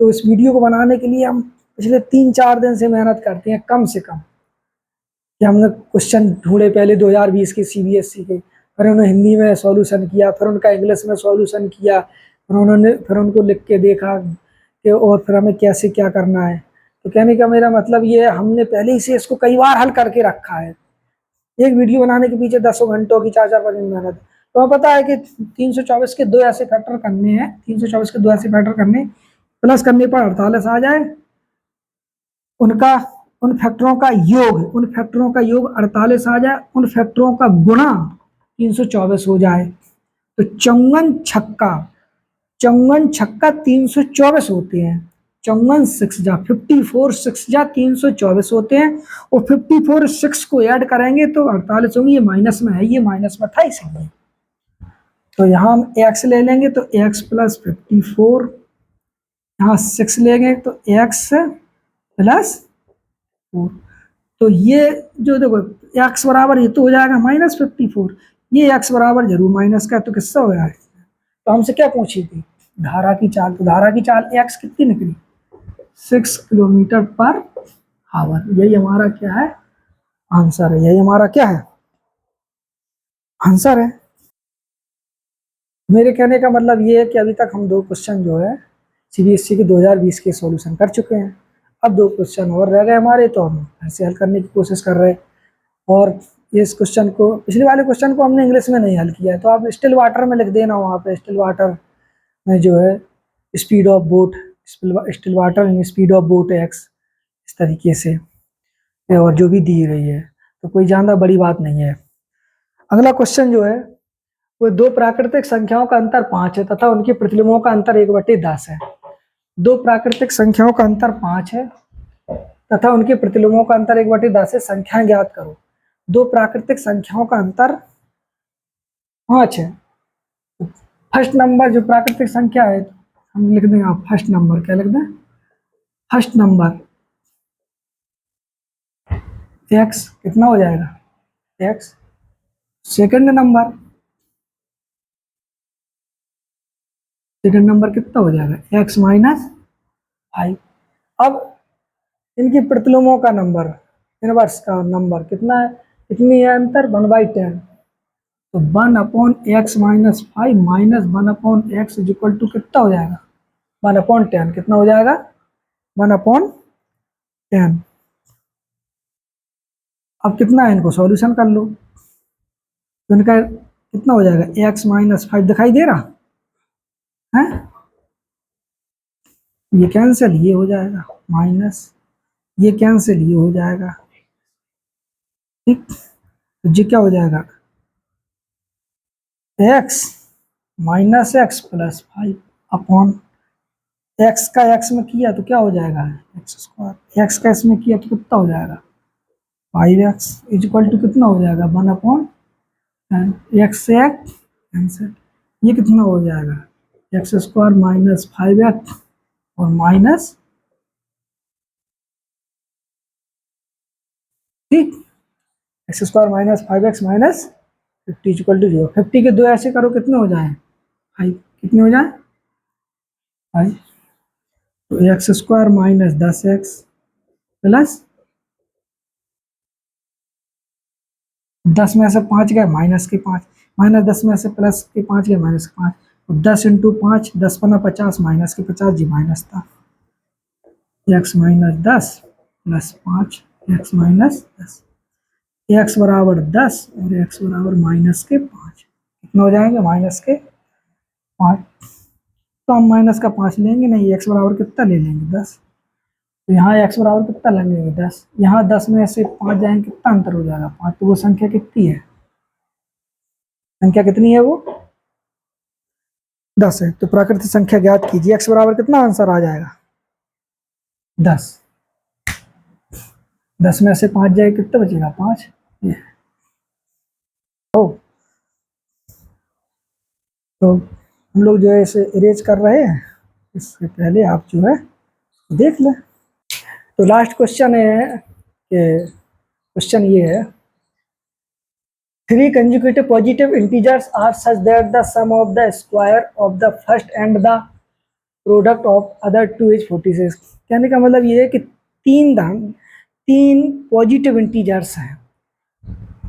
तो इस वीडियो को बनाने के लिए हम पिछले 3 4 दिन से मेहनत करते हैं कम से कम, कि हमने क्वेश्चन ढूंढे पहले 2020 के सीबीएसई के, फिर उन्होंने हिंदी में सॉल्यूशन किया, फिर उनका इंग्लिश में सॉल्यूशन किया, फिर उनको लिख के देखा कि और फिर हमें कैसे क्या करना है। तो कहने का मेरा मतलब ये है, हमने पहले ही से इसको कई बार हल करके रखा है। एक वीडियो बनाने के पीछे 10 घंटों की 4 4 5 मेहनत। तो हमें पता है कि 324 के दो ऐसे फैक्टर करने हैं, 324 के दो ऐसे फैक्टर करने, प्लस करने पर 48 आ जाए उनका उन फैक्टरों का योग, उन फैक्टरों का योग 48 आ जाए, उन फैक्टरों का गुणा 324 हो जाए, तो चौवन छक्का 324 होते हैं। चौवन 6 जा 54, 6 जा 324 होते हैं, और 54 6 को ऐड करेंगे तो 48 होंगे। ये माइनस में है, ये माइनस में था इसलिए। तो यहाँ हम x ले लेंगे तो x प्लस 54, यहाँ 6 लेंगे तो x प्लस 4। तो ये जो देखो x बराबर ये तो हो जाएगा माइनस 54, ये x बराबर जरूर माइनस का, तो किससे हो जाएगा। तो हमसे क्या पूछी थी, धारा की चाल। तो धारा की चाल x कितनी निकली, 6 किलोमीटर पर आवर। यही हमारा क्या है, आंसर है। यही हमारा क्या है, आंसर है। मेरे कहने का मतलब ये है कि अभी तक हम 2 क्वेश्चन जो है सीबीएसई के 2020 के सॉल्यूशन कर चुके हैं। अब 2 क्वेश्चन और रह गए हमारे, तो हम फिर से हल करने की कोशिश कर रहे हैं। और इस क्वेश्चन को, पिछले वाले क्वेश्चन को हमने इंग्लिश में नहीं हल किया है, तो आप स्टिल वाटर में लिख देना। वहाँ पे स्टिल वाटर में जो है speed of boat, still water in speed of boat x, इस तरीके से, और जो भी दी रही है, तो कोई ज़्यादा बड़ी बात नहीं है। अगला क्वेश्चन जो है वो 2 प्राकृतिक संख्याओं का अंतर 5 है तथा उनके प्रतिलोमों का अंतर 1/10 है। 2 प्राकृतिक संख्याओं का अंतर 5 है तथा उनके प्रतिलोमों का अंतर 1/10 है, संख्याएं ज्ञात करो। 2 प्राकृतिक संख्याओं का अंतर 5 है। फर्स्ट नंबर जो प्राकृतिक संख्या है, हम लिख देंगे, आप फर्स्ट नंबर क्या लिख दें, फर्स्ट नंबर x कितना हो जाएगा, x। सेकंड नंबर कितना हो जाएगा, x माइनस 5। अब इनकी प्रतिलोमों का नंबर, इनवर्स का नंबर कितना है, कितनी है अंतर, 1/10। तो 1/x minus 5 minus 1/x is equal to कितना हो जाएगा, 1/10। कितना हो जाएगा, 1/10। अब कितना है, इनको सॉल्यूशन कर लो, तो इनका कितना हो जाएगा, x माइनस 5 दिखाई दे रहा है, ये कैंसिल, ये हो जाएगा माइनस, ये कैंसिल, ये हो जाएगा, ठीक। तो ये क्या हो जाएगा, x minus x plus 5 upon x का x में किया तो क्या हो जाएगा, एक्स स्क्वायर। x का x में किया तो कितना हो जाएगा, 5x इज इक्वल टू कितना हो जाएगा, 1/10। x से x कैंसिल, ये कितना हो जाएगा, एक्स स्क्वायर माइनस 5x और माइनस, ठीक, x square minus 5x minus 50 equal to 0। 50 के 2 ऐसे करो कितने हो जाए, 5। कितने हो जाए, 5। तो x square minus 10x plus 10 में से 5 गए माइनस के 5, माइनस 10 में से प्लस के 5 गए माइनस के 5, तो 10 इंटू 5, 10 पना 50 माइनस के 50, जी माइनस था। X minus 10 plus 5 x minus 10, x बराबर 10 और एक्स बराबर माइनस के 5, कितना हो जाएंगे, माइनस के 5। तो हम माइनस का 5 लेंगे नहीं, एक्स बराबर कितना ले लेंगे, 10। तो यहाँ x बराबर कितना लगेगा, 10। यहाँ 10 में से 5 जाएंगे, कितना अंतर हो जाएगा, 5। तो वो संख्या कितनी है, संख्या कितनी है, वो 10 है। तो प्राकृतिक संख्या ज्ञात कीजिए, x बराबर कितना आंसर आ जाएगा, 10। 10 में से 5 जाए कितना बचेगा, 5। ये हो, तो हम लोग जो है इसे इरेज कर रहे हैं, इससे पहले आप जो है देख लें। तो लास्ट क्वेश्चन है कि क्वेश्चन ये है, 3 consecutive positive integers are such that the sum of the square of the first and the product of other two is 46। कहने का मतलब ये है कि 3 पॉजिटिव इंटीजर्स हैं,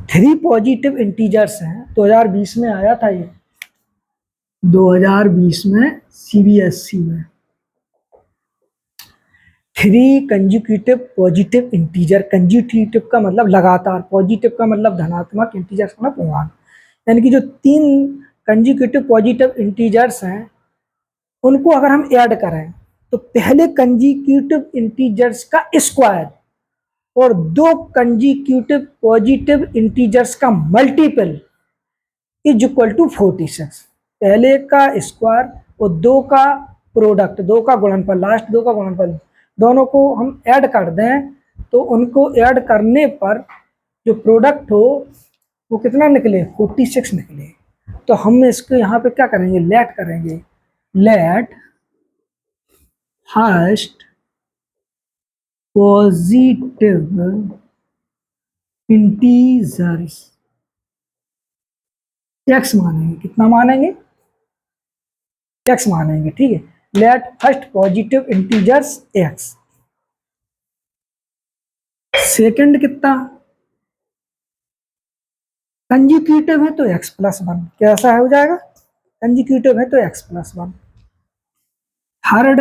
3 पॉजिटिव इंटीजर्स हैं। 2020 में आया था ये, 2020 में सीबीएसई में 3 कंजिक्यूटिव पॉजिटिव इंटीजर। कंजिक्यूटिव का मतलब लगातार, पॉजिटिव का मतलब धनात्मक, इंटीजर का मतलब पूर्णांक, यानी कि जो 3 कंजिक्यूटिव पॉजिटिव इंटीजर्स हैं उनको अगर हम ऐड करें तो पहले कंजिक्यूटिव इंटीजर्स का स्क्वायर और दो कंजिक्यूटिव पॉजिटिव इंटीजर्स का मल्टीपल इज इक्वल टू 46। पहले का स्क्वायर और दो का प्रोडक्ट, दो का गुणनफल, लास्ट दो का गुणनफल, दोनों को हम ऐड कर दें तो उनको ऐड करने पर जो प्रोडक्ट हो वो कितना निकले, 46 निकले। तो हम इसको यहाँ पे क्या करेंगे, लेट करेंगे, let first positive integers x मानेंगे, कितना मानेंगे, एक्स मानेंगे, ठीक है। Let first positive integers x, second कितना कंजिक्यूटिव है तो x प्लस वन, कैसा हो जाएगा, कंजिक्यूटिव है तो x plus one. Third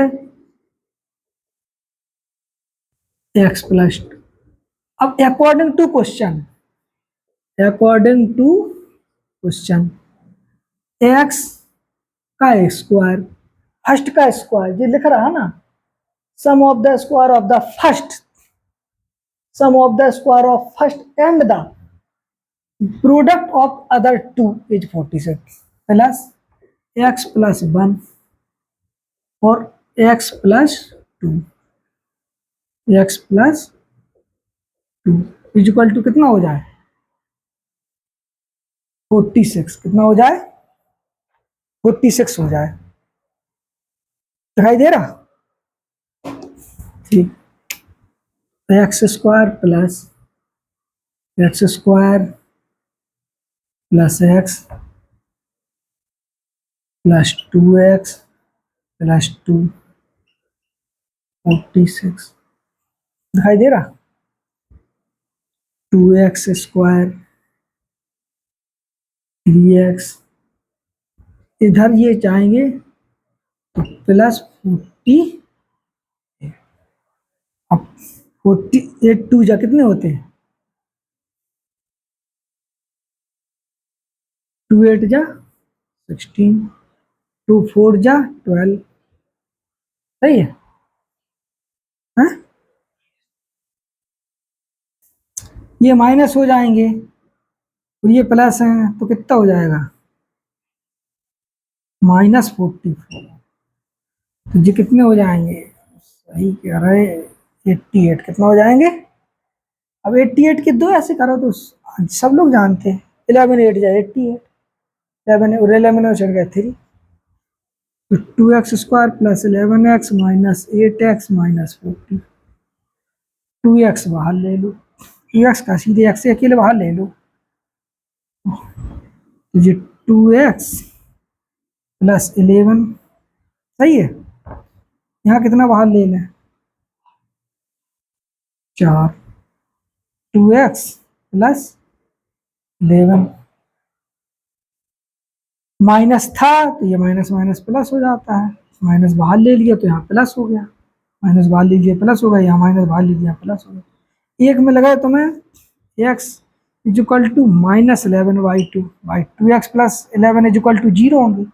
x plus two. अब according to question, according to question x का स्क्वायर, फर्स्ट का स्क्वायर ये लिख रहा है ना, sum of the square of the first, sum of the square of first and the product of other two is 46 plus x plus one और x plus two, x plus two is equal to कितना हो जाए, 46, कितना हो जाए, 46 हो जाए, दिखाई दे रहा, ठीक। X square plus x square plus x plus 2x plus 2, 46 दिखाई दे रहा, 2x स्क्वायर 3x, इधर ये जाएंगे तो प्लस 40, अब 48 टू जा कितने होते हैं, 2 8 जा 16, 2 4 जा 12, सही है, हाँ? ये माइनस हो जाएंगे और ये प्लस है तो कितना हो जाएगा, -44, तो ये कितने हो जाएंगे, सही कह रहे, 88, कितना हो जाएंगे। अब 88 के दो ऐसे करो तो सब लोग जानते हैं, 11 8 जाए 88, 11 और 11 में चढ़ गए 3, तो 2x square plus 11x minus 8x minus 40, 2x बाहर ले लो, 2x का सीधे x से अकेले बाहर ले लो, तो ये 2x प्लस 11, सही है, यहाँ कितना बाहर ले लें, 4, 2x प्लस 11, माइनस था तो ये माइनस माइनस प्लस हो जाता है, माइनस बाहर ले लिया तो यहाँ प्लस हो गया, माइनस बाहर लीजिए प्लस हो गया, यहाँ माइनस बाहर लीजिए यहाँ प्लस हो गया। एक में लगाए तो मैं x is equal to -11/2 x plus 11 is equal to 0 होंगे,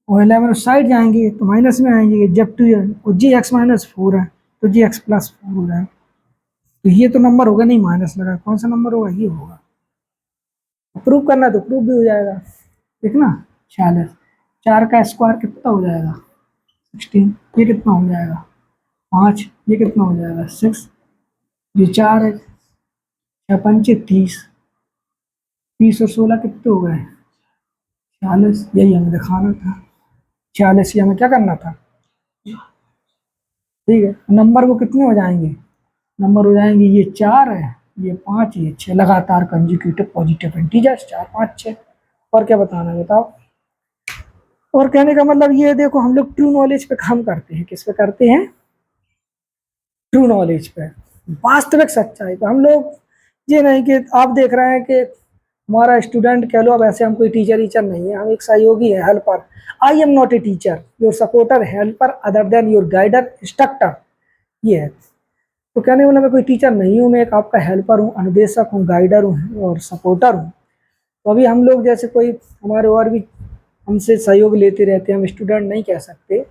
और 11 उस साइड जाएंगे तो माइनस में आएंगे, जब 2 और जी एक्स माइनस 4 है तो जी एक्स प्लस 4 हो जाएगा, तो ये तो नंबर होगा नहीं, माइनस लगा, कौन सा नंबर होगा, ये होगा। प्रूव करना तो प्रूव भी हो जाएगा, ठीक ना। 46, 4 का स्क्वायर कितना हो जाएगा, 16, ये कितना हो जाएगा 5, ये कितना हो जाएगा 6, ये 4 है, 6 पंचे 30, 30 और 16 कितने हो गए 46, यही हमें दिखाना था, 46 ये हमें क्या करना था, ठीक है। नंबर वो कितने हो जाएंगे, नंबर हो जाएंगे ये 4 है, ये 5, ये 6, लगातार कंजिक्यूटिव पॉजिटिव इंटीजर्स 4 5 6, और क्या बताना है बताओ। और कहने का मतलब ये देखो, हम लोग ट्रू नॉलेज पे काम करते हैं, किस पे करते हैं, ट्रू नॉलेज पे, वास्तविक सच्चाई पे। हम लोग ये नहीं कि आप देख रहे हैं कि हमारा स्टूडेंट कह लो, अब ऐसे हम कोई टीचर नहीं है, हम एक सहयोगी है, helper. I am not a teacher, your supporter, helper other than your guider instructor, ये है। तो कहने वाला मैं कोई टीचर नहीं हूँ, मैं एक आपका हेल्पर हूँ, अनुदेशक हूँ, गाइडर हूँ और सपोर्टर हूँ। तो अभी हम लोग जैसे कोई हमारे और भी हमसे सहयोग लेते रहते हैं, हम स्टूडेंट नहीं कह सकते,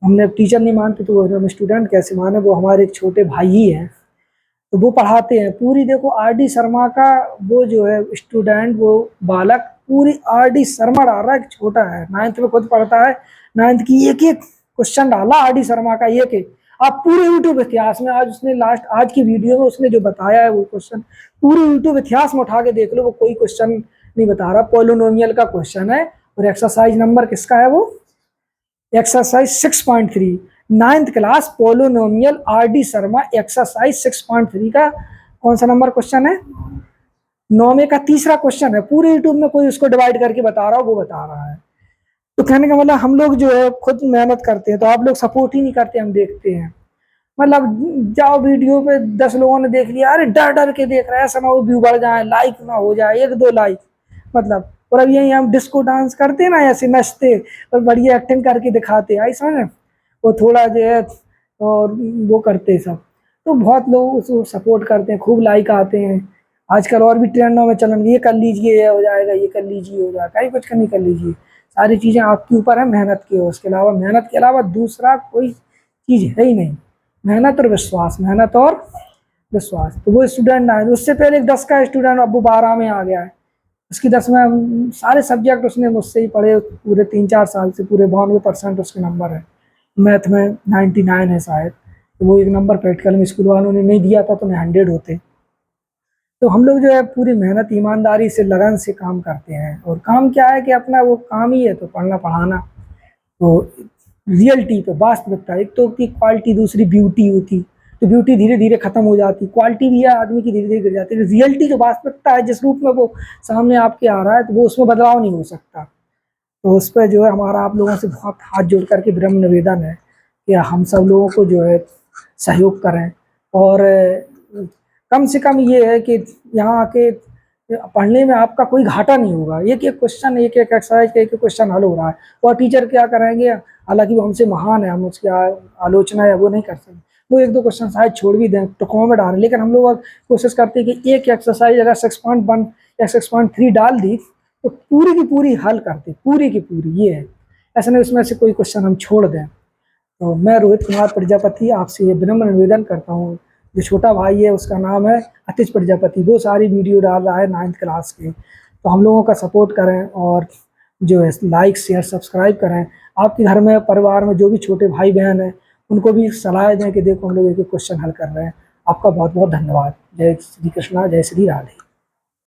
हमने टीचर नहीं मानते तो हम स्टूडेंट कैसे माने, वो हमारे एक छोटे भाई ही हैं, तो वो पढ़ाते हैं पूरी। देखो आर डी शर्मा का वो जो है स्टूडेंट, वो बालक पूरी आर डी शर्मा डाल रहा है, छोटा है 9th में खुद पढ़ता है, 9th की एक एक क्वेश्चन डाला आर डी शर्मा का, एक एक। आप पूरे यूट्यूब इतिहास में आज उसने लास्ट आज की वीडियो में उसने जो बताया है वो क्वेश्चन पूरे यूट्यूब इतिहास में उठा के देख लो, वो कोई क्वेश्चन नहीं बता रहा, पोलिनोमियल का क्वेश्चन है। और एक्सरसाइज नंबर किसका है वो, exercise 6.3, 9th class polynomial R D Sharma exercise 6.3 का कौन सा नंबर क्वेश्चन है, 9वें का तीसरा क्वेश्चन है। पूरे यूट्यूब में कोई उसको डिवाइड करके बता रहा हो, वो बता रहा है। तो कहने का मतलब हम लोग जो है खुद मेहनत करते हैं, तो आप लोग सपोर्ट ही नहीं करते, हम देखते हैं। मतलब जाओ वीडियो पे 10 लोगों ने देख लिया, अरे डर डर के देख रहा है, ऐसा ना हो व्यू बढ़ जाए, लाइक ना हो जाए, 1-2 लाइक, मतलब। और अब यही हम डिस्को डांस करते ना, ऐसे नचते और बढ़िया एक्टिंग करके दिखाते, आई समझ, वो थोड़ा जो है और वो करते सब, तो बहुत लोग उसको सपोर्ट करते हैं, खूब लाइक आते हैं। आजकल और भी ट्रेंडों में चलन, ये कर लीजिए ये हो जाएगा, ये कर लीजिए हो जाएगा, कहीं कुछ करनी कर लीजिए, सारी चीज़ें आपके ऊपर है, मेहनत की हो। उसके अलावा मेहनत के अलावा दूसरा कोई चीज़ है ही नहीं, मेहनत और विश्वास, मेहनत और विश्वास। तो वो स्टूडेंट आए, उससे पहले एक 10 का स्टूडेंट अब वो 12 में आ गया है, उसकी 10 में सारे सब्जेक्ट उसने मुझसे ही पढ़े, पूरे 3-4 साल से पूरे 92% उसके नंबर है, मैथ में 99 है शायद। तो वो एक नंबर प्रैक्टिकल में स्कूल वालों ने नहीं दिया था, तो 100 होते। तो हम लोग जो है पूरी मेहनत ईमानदारी से लगन से काम करते हैं, और काम क्या है कि अपना वो काम ही है, तो पढ़ना पढ़ाना। तो रियलिटी पे वास्तविकता, एक तो की क्वालिटी, दूसरी ब्यूटी होती, तो ब्यूटी धीरे धीरे खत्म हो जाती, क्वालिटी भी है आदमी की धीरे धीरे गिर जाती है। रियलिटी जो वास्तविकता है, जिस रूप में वो सामने आपके आ रहा है, तो वो उसमें बदलाव नहीं हो सकता। तो उस पर जो है हमारा आप लोगों से बहुत हाथ जोड़ करके विनम्र निवेदन है कि हम सब लोगों को जो है सहयोग करें, और कम से कम ये है कि यहाँ आके पढ़ने में आपका कोई घाटा नहीं होगा। एक एक क्वेश्चन, एक एक एक्सरसाइज का एक एक क्वेश्चन हल हो रहा है, और टीचर क्या करेंगे, हालांकि वो हमसे महान है, हम उसकी आलोचना या वो नहीं कर सकते, वो 1-2 क्वेश्चन शायद छोड़ भी दें तो कॉमेंट डाल, लेकिन हम लोग कोशिश करते हैं कि एक एक्सरसाइज अगर 6.1 या 6.3 डाल दी तो पूरी की पूरी हल करते, पूरी की पूरी, ये है, ऐसा नहीं उसमें से कोई क्वेश्चन हम छोड़ दें। तो मैं रोहित कुमार प्रजापति आपसे ये विनम्र निवेदन करता हूँ, जो छोटा भाई है उसका नाम है अतिश प्रजापति, वो सारी वीडियो डाल रहा है 9th क्लास के। तो हम लोगों का सपोर्ट करें, और जो है लाइक शेयर सब्सक्राइब करें। आपके घर में परिवार में जो भी छोटे भाई बहन हैं, उनको भी सलाह दें कि देखो हम लोग एक क्वेश्चन हल कर रहे हैं। आपका बहुत बहुत धन्यवाद। जय श्री कृष्णा, जय श्री राधे।